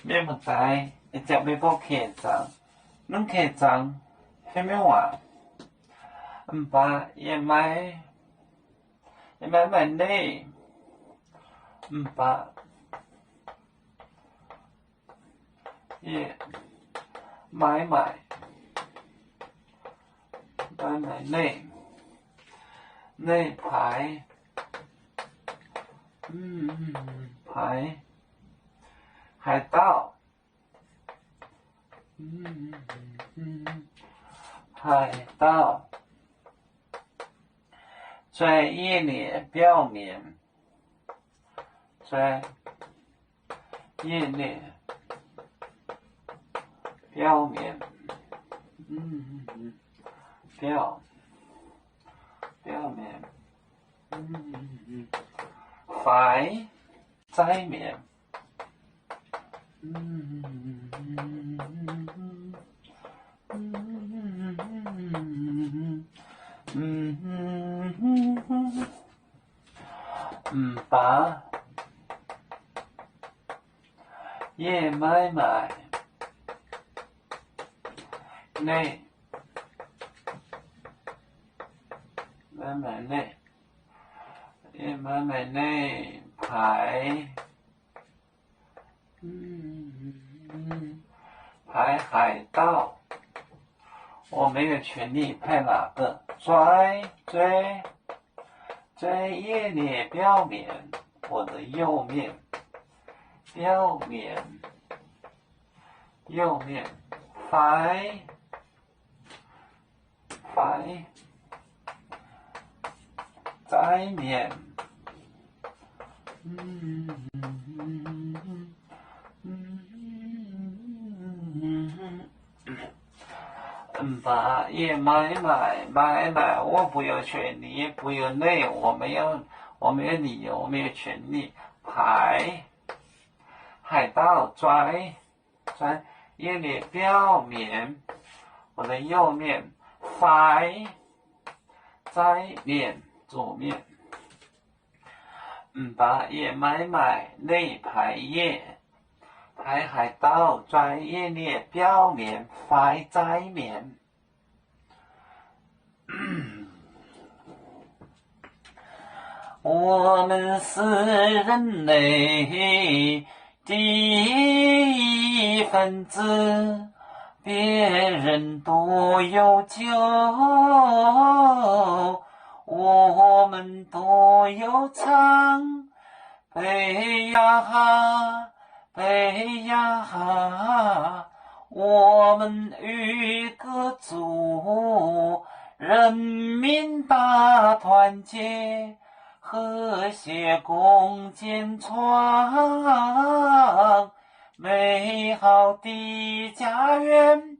咩物知，一只要要客栈，恁客栈啥物话？毋捌也买呢，毋捌也买内排，排海盗，海盗，在夜里表面，在夜里表面，表面，phải 在面，把也买内也买内排海盗，我没有权利派哪个在夜里表面，我的右面表面右面phải在面，把也买，我不有权利，也不有内，我没有理由，我没有权利。排海盗在夜里表面，我的右面phải在面左面，把也买内排夜。排海盗在夜里表面，phải在面。我们是人类第一分子，别人都有酒，我们都有唱，背呀，我们与歌组，人民大团结，和谐共建创美好的家园。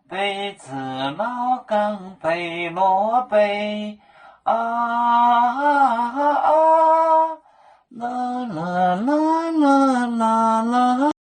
北子老岗北落北啦啦啦啦啦啦。